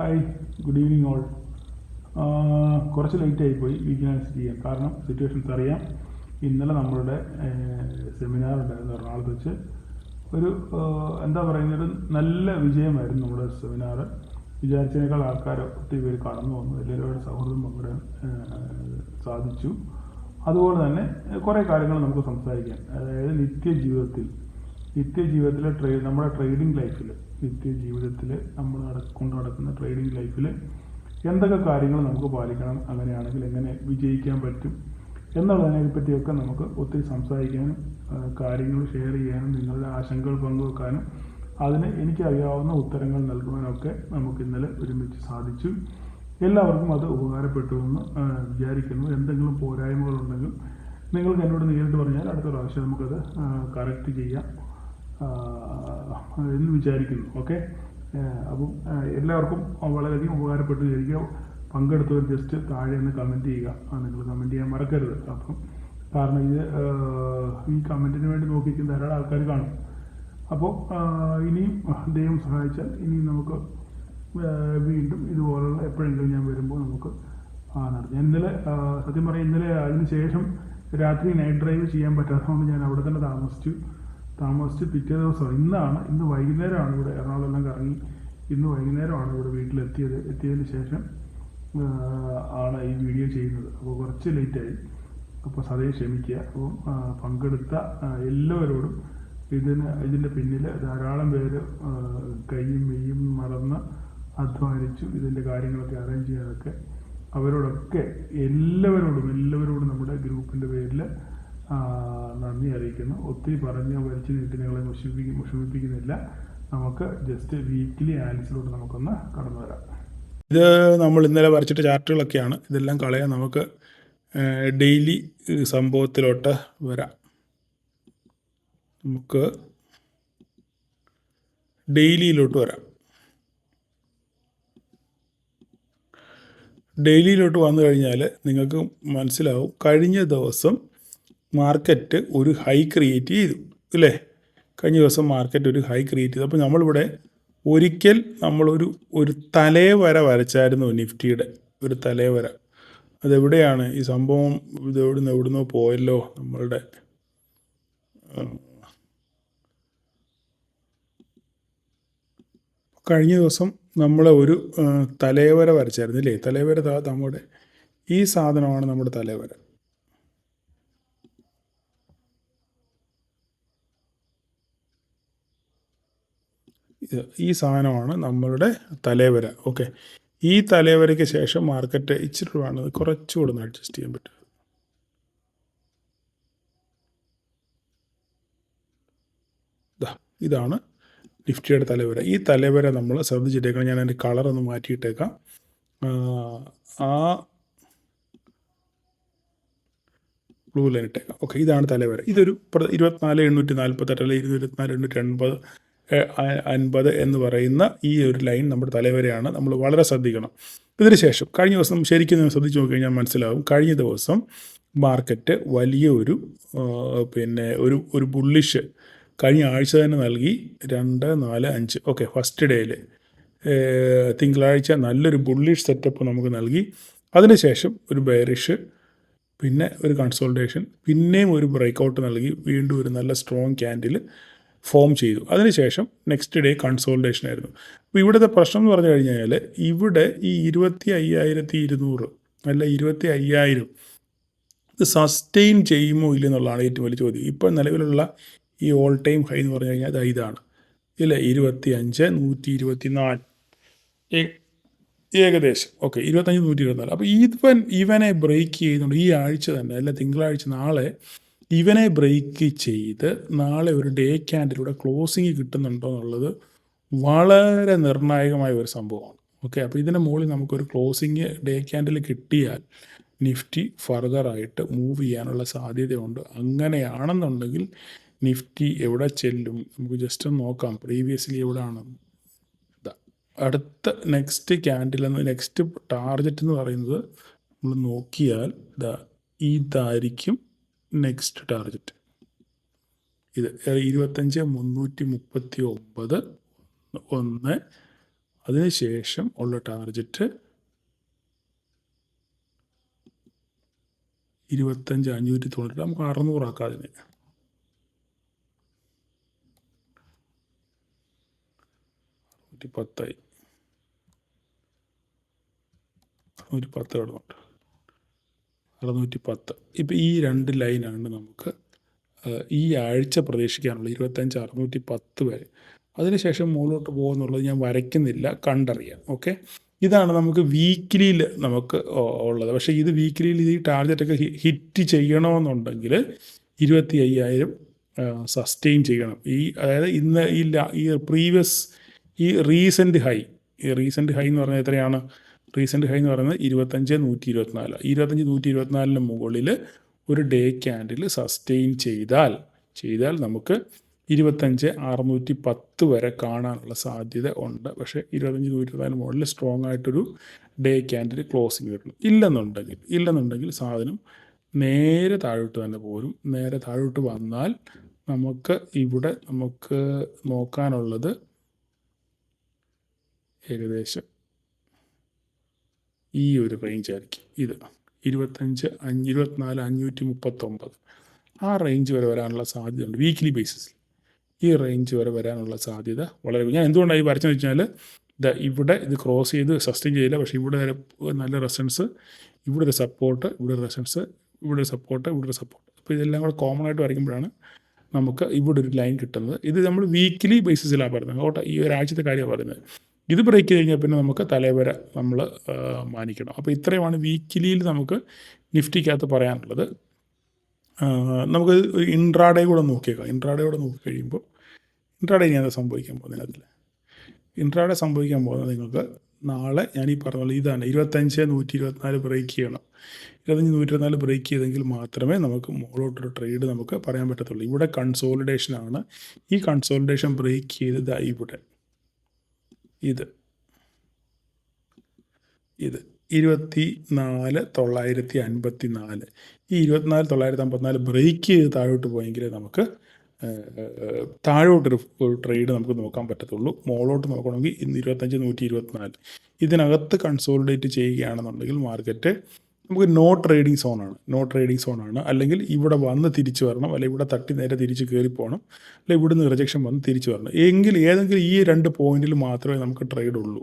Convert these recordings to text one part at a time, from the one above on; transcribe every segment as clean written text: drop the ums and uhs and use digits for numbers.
Hi, good evening all. കുറച്ച് ലേറ്റായിപ്പോയി വീക്കിന് announce ചെയ്യാൻ. കാരണം സിറ്റുവേഷൻസ് അറിയാം. ഇന്നലെ നമ്മളുടെ സെമിനാർ ഉണ്ടായിരുന്നു എറണാകുളത്ത് വെച്ച്. ഒരു എന്താ പറയുന്നത്, നല്ല വിജയമായിരുന്നു നമ്മുടെ സെമിനാർ. വിചാരിച്ചതിനേക്കാൾ ആൾക്കാർ ഒത്തിരി പേര് കടന്നു വന്നു. എല്ലാവരുമായിട്ട് സൗഹൃദം പങ്കിടാൻ സാധിച്ചു. അതുപോലെ തന്നെ കുറേ കാര്യങ്ങൾ നമുക്ക് സംസാരിക്കാം. അതായത് നിത്യജീവിതത്തിലെ നമ്മുടെ ട്രേഡിംഗ് ലൈഫിൽ, നിത്യജീവിതത്തിൽ നമ്മൾ കൊണ്ട് നടക്കുന്ന ട്രേഡിംഗ് ലൈഫിൽ എന്തൊക്കെ കാര്യങ്ങൾ നമുക്ക് പാലിക്കണം, അങ്ങനെയാണെങ്കിൽ എങ്ങനെ വിജയിക്കാൻ പറ്റും എന്നുള്ളതിനെ പറ്റിയൊക്കെ നമുക്ക് ഒത്തിരി സംസാരിക്കാനും കാര്യങ്ങൾ ഷെയർ ചെയ്യാനും നിങ്ങളുടെ ആശങ്കകൾ പങ്കുവെക്കാനും അതിന് എനിക്കറിയാവുന്ന ഉത്തരങ്ങൾ നൽകുവാനൊക്കെ നമുക്ക് ഇന്നലെ ഒരുമിച്ച് സാധിച്ചു. എല്ലാവർക്കും അത് ഉപകാരപ്പെട്ടു എന്ന് വിചാരിക്കുന്നു. എന്തെങ്കിലും പോരായ്മകളുണ്ടെങ്കിൽ നിങ്ങൾക്ക് എന്നോട് നേരിട്ട് പറഞ്ഞാൽ അടുത്ത പ്രാവശ്യം നമുക്കത് കറക്റ്റ് ചെയ്യാം എന്ന് വിചാരിക്കുന്നു. ഓക്കെ, അപ്പം എല്ലാവർക്കും വളരെയധികം ഉപകാരപ്പെട്ടു വിചാരിക്കുക. പങ്കെടുത്തവർ ജസ്റ്റ് താഴെ ഒന്ന് കമൻറ്റ് ചെയ്യുക. നിങ്ങൾ കമൻറ്റ് ചെയ്യാൻ മറക്കരുത്. അപ്പം കാരണം ഈ കമൻറ്റിന് വേണ്ടി നോക്കിയിരിക്കുന്ന ധാരാളം ആൾക്കാർ കാണും. അപ്പോൾ ഇനിയും ദൈവം സഹായിച്ചാൽ ഇനിയും നമുക്ക് വീണ്ടും ഇതുപോലുള്ള എപ്പോഴെങ്കിലും ഞാൻ വരുമ്പോൾ നമുക്ക് നടത്താം. ഇന്നലെ സത്യം പറയാം, ഇന്നലെ അതിന് ശേഷം രാത്രി നൈറ്റ് ഡ്രൈവ് ചെയ്യാൻ പറ്റാത്തതുകൊണ്ട് ഞാൻ അവിടെ തന്നെ താമസിച്ച് പിറ്റേ ദിവസം ഇന്ന് വൈകുന്നേരമാണ് ഇവിടെ എറണാകുളം കറങ്ങി ഇന്ന് വൈകുന്നേരമാണ് ഇവിടെ എത്തിയതിന് ശേഷം ആണ് ഈ വീഡിയോ ചെയ്യുന്നത്. അപ്പോൾ കുറച്ച് ലേറ്റായി, അപ്പോൾ സദയം ക്ഷമിക്കുക. അപ്പോൾ പങ്കെടുത്ത എല്ലാവരോടും ഇതിൻ്റെ പിന്നിൽ ധാരാളം പേര് കൈയും മെയ്യും മറന്ന് അധ്വാനിച്ചു ഇതിൻ്റെ കാര്യങ്ങളൊക്കെ അറേഞ്ച് ചെയ്യാനൊക്കെ. അവരോടൊക്കെ എല്ലാവരോടും നമ്മുടെ ഗ്രൂപ്പിൻ്റെ പേരിൽ നന്ദി അറിയിക്കുന്നു. ഒത്തിരി പറഞ്ഞ് വലിച്ചു നീട്ടി നിങ്ങളെ മുഷിപ്പിക്കുന്നില്ല. നമുക്ക് ജസ്റ്റ് വീക്കിലി ആൻസറിലോട്ട് നമുക്കൊന്ന് കടന്നു വരാം. ഇത് നമ്മൾ ഇന്നലെ വരച്ചിട്ട ചാർട്ടുകളൊക്കെയാണ്. ഇതെല്ലാം കളയാൻ നമുക്ക് ഡെയിലി സംഭവത്തിലോട്ട് വരാം. നമുക്ക് ഡെയിലിയിലോട്ട് വരാം. ഡെയിലിയിലോട്ട് വന്നു കഴിഞ്ഞാൽ നിങ്ങൾക്ക് മനസ്സിലാവും, കഴിഞ്ഞ ദിവസം മാർക്കറ്റ് ഒരു ഹൈ ക്രിയേറ്റ് ചെയ്തു അല്ലേ? കഴിഞ്ഞ ദിവസം മാർക്കറ്റ് ഒരു ഹൈ ക്രിയേറ്റ് ചെയ്തു. അപ്പോൾ നമ്മളിവിടെ ഒരിക്കൽ ഒരു തലേവര വരച്ചായിരുന്നു, നിഫ്റ്റിയുടെ ഒരു തലേവര. അതെവിടെയാണ് ഈ സംഭവം? എവിടുന്നോ പോയല്ലോ നമ്മളുടെ കഴിഞ്ഞ ദിവസം നമ്മൾ ഒരു തലേവര വരച്ചായിരുന്നു അല്ലേ? തലേവര നമ്മുടെ ഈ സാധനമാണ് നമ്മുടെ തലേവര. ഈ സാധനമാണ് നമ്മളുടെ തലേവര. ഓക്കെ, ഈ തലേവരയ്ക്ക് ശേഷം മാർക്കറ്റ് ഇച്ചിരി വേണം കുറച്ചുകൂടെ ഒന്ന് അഡ്ജസ്റ്റ് ചെയ്യാൻ പറ്റും. ഇതാണ് നിഫ്റ്റിയുടെ തലേവര. ഈ തലേവര നമ്മൾ ശ്രദ്ധിച്ചിട്ടേക്കണം. ഞാൻ അതിൻ്റെ കളറൊന്ന് മാറ്റിയിട്ടേക്കാം. ആ ബ്ലൂ ലൈൻ ഇട്ടേക്കാം. ഓക്കെ, ഇതാണ് തലേവര. ഇതൊരു 24,848 അല്ലെങ്കിൽ 24,850 എന്ന് പറയുന്ന ഈ ഒരു ലൈൻ നമ്മുടെ തലേവരയാണ്. നമ്മൾ വളരെ ശ്രദ്ധിക്കണം. ഇതിന് ശേഷം കഴിഞ്ഞ ദിവസം ശരിക്കും ശ്രദ്ധിച്ച് നോക്കി കഴിഞ്ഞാൽ മനസ്സിലാവും, കഴിഞ്ഞ ദിവസം മാർക്കറ്റ് വലിയ ഒരു ബുള്ളിഷ് കഴിഞ്ഞ ആഴ്ച തന്നെ നൽകി. 2, 4, 5 ഓക്കെ, ഫസ്റ്റ് ഡേയിൽ തിങ്കളാഴ്ച നല്ലൊരു ബുള്ളിഷ് സെറ്റപ്പ് നമുക്ക് നൽകി. അതിനുശേഷം ഒരു ബെയറിഷ്, പിന്നെ ഒരു കൺസോൾട്ടേഷൻ, പിന്നെയും ഒരു ബ്രേക്കൗട്ട് നൽകി, വീണ്ടും ഒരു നല്ല സ്ട്രോങ് ക്യാൻഡിൽ ഫോം ചെയ്തു. അതിനുശേഷം നെക്സ്റ്റ് ഡേ കൺസോൾട്ടേഷൻ ആയിരുന്നു. അപ്പോൾ ഇവിടുത്തെ പ്രശ്നം എന്ന് പറഞ്ഞു കഴിഞ്ഞാൽ, ഇവിടെ ഈ 25,200 അല്ല 25,000 ഇത് സസ്റ്റെയിൻ ചെയ്യുമോ ഇല്ലെന്നുള്ളതാണ് ഏറ്റവും വലിയ ചോദ്യം. ഇപ്പോൾ നിലവിലുള്ള ഈ ഓൾ ടൈം ഹൈ എന്ന് പറഞ്ഞു കഴിഞ്ഞാൽ ഇതാണ് ഇല്ലേ? 25,124 ഏകദേശം. ഓക്കെ, 25,124. അപ്പോൾ ഇവനെ ബ്രേക്ക് ചെയ്യുന്നുണ്ട് ഈ ആഴ്ച തന്നെ, അല്ല തിങ്കളാഴ്ച നാളെ ഇവനെ ബ്രേക്ക് ചെയ്ത് നാളെ ഒരു ഡേ ക്യാൻഡിലൂടെ ക്ലോസിങ് കിട്ടുന്നുണ്ടോ എന്നുള്ളത് വളരെ നിർണായകമായ ഒരു സംഭവമാണ്. ഓക്കെ, അപ്പോൾ ഇതിന് മുകളിൽ നമുക്കൊരു ക്ലോസിങ് ഡേ ക്യാൻഡിൽ കിട്ടിയാൽ നിഫ്റ്റി ഫർദറായിട്ട് മൂവ് ചെയ്യാനുള്ള സാധ്യതയുണ്ട്. അങ്ങനെയാണെന്നുണ്ടെങ്കിൽ നിഫ്റ്റി എവിടെ ചെല്ലും നമുക്ക് ജസ്റ്റ് ഒന്ന് നോക്കാം. പ്രീവിയസ്ലി എവിടെയാണ് അടുത്ത നെക്സ്റ്റ് ടാർഗറ്റ് എന്ന് പറയുന്നത് നമ്മൾ നോക്കിയാൽ ഇതായിരിക്കും നെക്സ്റ്റ് ടാർഗറ്റ്. ഇത് 25,339 1 അതിനുശേഷം ഉള്ള ടാർഗറ്റ് 25,590. നമുക്ക് 600 ആക്കാം അതിന്. 10 610 കിടന്നുണ്ട്. 610. ഇപ്പം ഈ 2 ലൈനാണ് നമുക്ക് ഈ ആഴ്ച പ്രതീക്ഷിക്കാനുള്ളത്, 25,610 വരെ. അതിനുശേഷം മുകളിലോട്ട് പോകുന്നുള്ളത് ഞാൻ വരയ്ക്കുന്നില്ല, കണ്ടറിയാം. ഓക്കെ, ഇതാണ് നമുക്ക് വീക്കിലിയിൽ നമുക്ക് ഉള്ളത്. പക്ഷേ ഇത് വീക്കിലിയിൽ ഈ ടാർഗറ്റൊക്കെ ഹിറ്റ് ചെയ്യണമെന്നുണ്ടെങ്കിൽ 25,000 സസ്റ്റെയിൻ ചെയ്യണം. അതായത് ഇന്ന് ഈ പ്രീവിയസ് ഈ റീസെൻറ്റ് ഹൈ എന്ന് പറഞ്ഞാൽ എത്രയാണ്? റീസെൻറ്റ് ഹൈ എന്ന് പറയുന്നത് 25,124. 25,124 മുകളിൽ ഒരു ഡേ ക്യാൻഡിൽ സസ്റ്റെയിൻ ചെയ്താൽ നമുക്ക് 25,610 വരെ കാണാനുള്ള സാധ്യത ഉണ്ട്. പക്ഷേ 25,124 മുകളിൽ സ്ട്രോങ് ആയിട്ടൊരു ഡേ ക്യാൻഡിൽ ക്ലോസിങ് കിട്ടണം. ഇല്ലെന്നുണ്ടെങ്കിൽ സാധനം നേരെ താഴോട്ട് തന്നെ പോരും. നേരെ താഴോട്ട് വന്നാൽ നമുക്ക് നോക്കാനുള്ളത് ഏകദേശം ഈ ഒരു റേഞ്ച് ആയിരിക്കും. ഇത് 24,539 ആ റേഞ്ച് വരെ വരാനുള്ള സാധ്യതയുണ്ട്. വീക്ക്ലി ബേസിസിൽ ഈ റേഞ്ച് വരെ വരാനുള്ള സാധ്യത വളരെ. ഞാൻ എന്തുകൊണ്ടാണ് ഈ വരച്ചെന്ന് വെച്ചാൽ ഇവിടെ ഇത് ക്രോസ് ചെയ്ത് സസ്റ്റെയിൻ ചെയ്യില്ല. പക്ഷേ ഇവിടെ നല്ല റെസിസ്റ്റൻസ്, ഇവിടെ ഒരു സപ്പോർട്ട്, ഇവിടെ ഒരു റെസിസ്റ്റൻസ്, ഇവിടെ ഒരു സപ്പോർട്ട്, ഇവിടെ ഒരു സപ്പോർട്ട്. അപ്പോൾ ഇതെല്ലാം കൂടെ കോമൺ ആയിട്ട് വരയ്ക്കുമ്പോഴാണ് നമുക്ക് ഇവിടെ ഒരു ലൈൻ കിട്ടുന്നത്. ഇത് നമ്മൾ വീക്ക്ലി ബേസിസിലാണ് പറയുന്നത്. അങ്ങോട്ട് ഈ ഒരാഴ്ചത്തെ കാര്യമാണ് പറയുന്നത്. ഇത് ബ്രേക്ക് ചെയ്ത് കഴിഞ്ഞാൽ പിന്നെ നമുക്ക് തലവര നമ്മൾ മാനിക്കണം. അപ്പോൾ ഇത്രയുമാണ് വീക്കിലിയിൽ നമുക്ക് നിഫ്റ്റിക്കകത്ത് പറയാനുള്ളത്. നമുക്ക് ഒരു ഇൻട്രാഡേ കൂടെ നോക്കിയേക്കാം. ഇൻട്രാഡേ നോക്കി കഴിയുമ്പോൾ ഇൻട്രാഡേ ഞാൻ സംഭവിക്കാൻ പോകുന്നത് അതിൽ ഇൻട്രാഡേ സംഭവിക്കാൻ പോകുന്നത് നിങ്ങൾക്ക് നാളെ ഞാൻ ഈ പറഞ്ഞ ഇതാണ് 25,124 ബ്രേക്ക് ചെയ്യണം. 25,124 ബ്രേക്ക് ചെയ്തെങ്കിൽ മാത്രമേ നമുക്ക് മുകളിലോട്ടൊരു ട്രേഡ് നമുക്ക് പറയാൻ പറ്റത്തുള്ളൂ. ഇവിടെ കൺസോളിഡേഷനാണ്. ഈ കൺസോളിഡേഷൻ ബ്രേക്ക് ചെയ്തത് ഇവിടെ ഇത് 24,954. ഈ 24,954 ബ്രേക്ക് ചെയ്ത് താഴോട്ട് പോയെങ്കിലേ നമുക്ക് താഴോട്ടൊരു ട്രേഡ് നമുക്ക് നോക്കാൻ പറ്റത്തുള്ളൂ. മുകളിലോട്ട് നോക്കണമെങ്കിൽ ഇന്ന് 25,124 ഇതിനകത്ത് കൺസോളിഡേറ്റ് ചെയ്യുകയാണെന്നുണ്ടെങ്കിൽ മാർക്കറ്റ് നമുക്ക് നോ ട്രേഡിങ് സോണാണ്. അല്ലെങ്കിൽ ഇവിടെ വന്ന് തിരിച്ചു വരണം, അല്ലെങ്കിൽ ഇവിടെ തട്ടി നേരെ തിരിച്ച് കയറിപ്പോകണം, അല്ലെങ്കിൽ ഇവിടുന്ന് റിജക്ഷൻ വന്ന് തിരിച്ചു വരണം. ഏതെങ്കിലും ഈ 2 പോയിന്റിൽ മാത്രമേ നമുക്ക് ട്രേഡ് ഉള്ളൂ.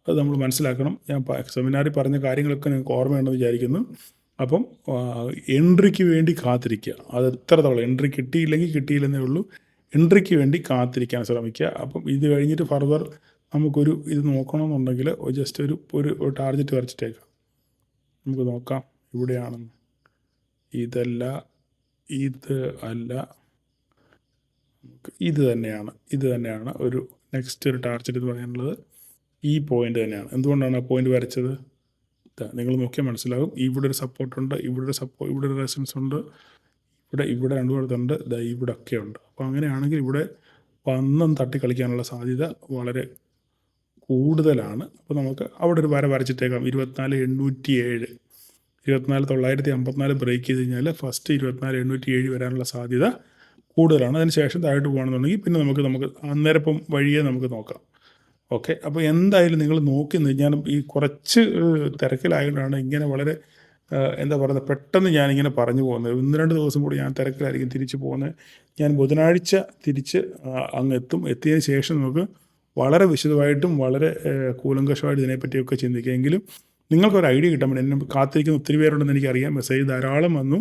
അത് നമ്മൾ മനസ്സിലാക്കണം. ഞാൻ സെമിനാറിൽ പറഞ്ഞ കാര്യങ്ങളൊക്കെ നിങ്ങൾക്ക് ഓർമ്മയുണ്ടെന്ന് വിചാരിക്കുന്നു. അപ്പം എൻട്രിക്ക് വേണ്ടി കാത്തിരിക്കുക. അത് എത്ര തവണ എൻട്രി കിട്ടിയില്ലെന്നേ ഉള്ളൂ. എൻട്രിക്ക് വേണ്ടി കാത്തിരിക്കാൻ ശ്രമിക്കുക. അപ്പം ഇത് കഴിഞ്ഞിട്ട് ഫർദർ നമുക്കൊരു ഇത് നോക്കണമെന്നുണ്ടെങ്കിൽ ജസ്റ്റ് ഒരു ടാർഗറ്റ് വരച്ചിട്ടേക്കാം. നമുക്ക് നോക്കാം ഇവിടെയാണെന്ന്. ഇത് തന്നെയാണ് ഒരു നെക്സ്റ്റ് ഒരു ടാർഗറ്റ് എന്ന് പറയാനുള്ളത്. ഈ പോയിന്റ് തന്നെയാണ്. എന്തുകൊണ്ടാണ് ആ പോയിന്റ് വരച്ചത്? നിങ്ങൾ നോക്കിയാൽ മനസ്സിലാകും. ഇവിടെ ഒരു സപ്പോർട്ടുണ്ട്, ഇവിടെ ഒരു റെസിസ്റ്റൻസ് ഉണ്ട്, ഇവിടെ 2 അടുത്തുണ്ട്, ഇവിടെ ഒക്കെ ഉണ്ട്. അപ്പോൾ അങ്ങനെയാണെങ്കിൽ ഇവിടെ വന്നും തട്ടി കളിക്കാനുള്ള സാധ്യത വളരെ കൂടുതലാണ്. അപ്പോൾ നമുക്ക് അവിടെ ഒരു വര വരച്ചിട്ടേക്കാം. 24,807 24,954 ബ്രേക്ക് ചെയ്ത് കഴിഞ്ഞാൽ ഫസ്റ്റ് 24,807 വരാനുള്ള സാധ്യത കൂടുതലാണ്. അതിന് ശേഷം താഴോട്ട് പോകുകയാണെന്നുണ്ടെങ്കിൽ പിന്നെ നമുക്ക് അന്നേരം വഴിയെ നമുക്ക് നോക്കാം. ഓക്കെ, അപ്പോൾ എന്തായാലും നിങ്ങൾ നോക്കി. ഞാൻ ഈ കുറച്ച് തിരക്കിലായതുകൊണ്ടാണ് ഇങ്ങനെ വളരെ പെട്ടെന്ന് ഞാനിങ്ങനെ പറഞ്ഞു പോകുന്നത്. 1-2 ദിവസം കൂടി ഞാൻ തിരക്കിലായിരിക്കും തിരിച്ച് പോകുന്നത്. ഞാൻ ബുധനാഴ്ച തിരിച്ച് അങ്ങ് എത്തിയതിന് ശേഷം നമുക്ക് വളരെ വിശദമായിട്ടും വളരെ കൂലങ്കഷമായിട്ട് ഇതിനെപ്പറ്റിയൊക്കെ ചിന്തിക്കുക. എങ്കിലും നിങ്ങൾക്കൊരു ഐഡിയ കിട്ടാൻ വേണ്ടി എന്നെ കാത്തിരിക്കുന്ന ഒത്തിരി പേരുണ്ടെന്ന് എനിക്കറിയാം. മെസ്സേജ് ധാരാളം വന്നു.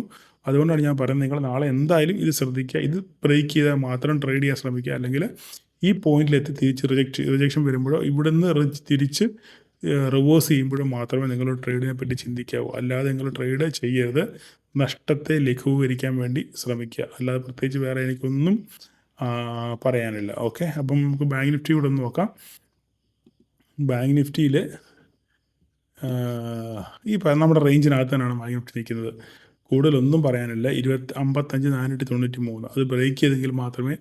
അതുകൊണ്ടാണ് ഞാൻ പറയുന്നത്, നിങ്ങൾ നാളെ എന്തായാലും ഇത് ശ്രദ്ധിക്കുക. ഇത് ബ്രേക്ക് ചെയ്താൽ മാത്രം ട്രേഡ് ചെയ്യാൻ ശ്രമിക്കുക. അല്ലെങ്കിൽ ഈ പോയിന്റിലെത്തി തിരിച്ച് റിജക്ഷൻ വരുമ്പോഴോ ഇവിടുന്ന് തിരിച്ച് റിവേഴ്സ് ചെയ്യുമ്പോഴും മാത്രമേ നിങ്ങൾ ട്രേഡിനെ പറ്റി ചിന്തിക്കാവൂ. അല്ലാതെ നിങ്ങൾ ട്രേഡ് ചെയ്യരുത്. നഷ്ടത്തെ ലഘൂകരിക്കാൻ വേണ്ടി ശ്രമിക്കുക. അല്ലാതെ പ്രത്യേകിച്ച് വേറെ എനിക്കൊന്നും പറയാനില്ല. ഓക്കെ, അപ്പം നമുക്ക് ബാങ്ക് നിഫ്റ്റി കൂടെ ഒന്ന് നോക്കാം. ബാങ്ക് നിഫ്റ്റിയിൽ നമ്മുടെ റേഞ്ചിനകത്ത് തന്നെയാണ് ബാങ്ക് നിഫ്റ്റി നിൽക്കുന്നത്. കൂടുതലൊന്നും പറയാനില്ല. 55,493 അത് ബ്രേക്ക് ചെയ്തെങ്കിൽ മാത്രമേ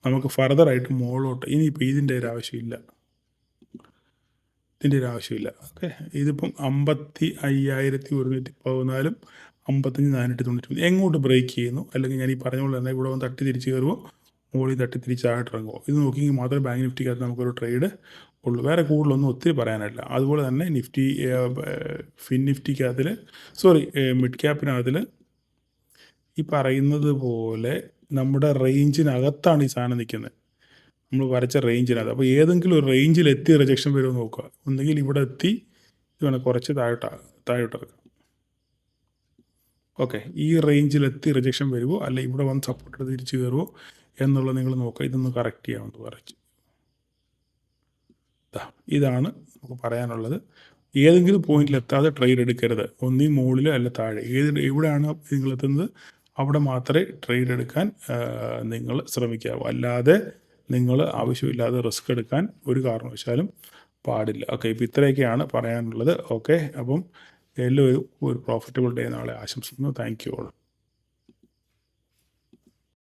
നമുക്ക് ഫർദറായിട്ട് മുകളിലോട്ട്. ഇനിയിപ്പോൾ ഇതിൻ്റെ ഒരു ആവശ്യമില്ല. ഓക്കെ, ഇതിപ്പം 55,114 55,493 എങ്ങോട്ട് ബ്രേക്ക് ചെയ്യുന്നു, അല്ലെങ്കിൽ ഞാൻ ഈ പറഞ്ഞ പോലെ തന്നെ ഇവിടെ വന്ന് തട്ടി തിരിച്ച് കയറുമോ മുകളിൽ തട്ടി തിരിച്ചായിട്ട് ഇറങ്ങുമോ, ഇത് നോക്കിയെങ്കിൽ മാത്രമേ ബാങ്ക് നിഫ്റ്റിക്കകത്ത് നമുക്കൊരു ട്രേഡ് ഉള്ളൂ. വേറെ കൂടുതലൊന്നും ഒത്തിരി പറയാനില്ല. അതുപോലെ തന്നെ നിഫ്റ്റി ഫിൻ നിഫ്റ്റിക്കകത്തിൽ മിഡ് ക്യാപ്പിനകത്തിൽ ഈ പറയുന്നത് പോലെ നമ്മുടെ റേഞ്ചിനകത്താണ് ഈ സാധനം നിൽക്കുന്നത്, നമ്മൾ വരച്ച റേഞ്ചിനകത്ത്. അപ്പോൾ ഏതെങ്കിലും ഒരു റേഞ്ചിൽ എത്തി റിജക്ഷൻ വരുമെന്ന് നോക്കുക. ഒന്നുകിൽ ഇവിടെ എത്തി, ഇത് വേണം കുറച്ച് താഴോട്ടിറക്കാം. ഓക്കെ, ഈ റേഞ്ചിലെത്തി റിജക്ഷൻ വരുമോ അല്ല ഇവിടെ വന്ന് സപ്പോർട്ട് തിരിച്ച് കയറുമോ എന്നുള്ളത് നിങ്ങൾ നോക്കുക. ഇതൊന്ന് കറക്റ്റ് ചെയ്യാമെന്ന് പറയും. ഇതാണ് നമുക്ക് പറയാനുള്ളത്. ഏതെങ്കിലും പോയിന്റിലെത്താതെ ട്രേഡ് എടുക്കരുത്. ഒന്നീ മുകളിലോ അല്ല താഴെ, എവിടെയാണ് നിങ്ങളെത്തുന്നത് അവിടെ മാത്രമേ ട്രേഡ് എടുക്കാൻ നിങ്ങൾ ശ്രമിക്കാവൂ. അല്ലാതെ നിങ്ങൾ ആവശ്യമില്ലാതെ റിസ്ക് എടുക്കാൻ ഒരു കാരണവശാലും പാടില്ല. ഓക്കെ, ഇപ്പോൾ ഇത്രയൊക്കെയാണ് പറയാനുള്ളത്. ഓക്കെ, അപ്പം എല്ലാവരും ഒരു പ്രോഫിറ്റബിൾ ഡേ നാളെ ആശംസിക്കുന്നു. Thank you all.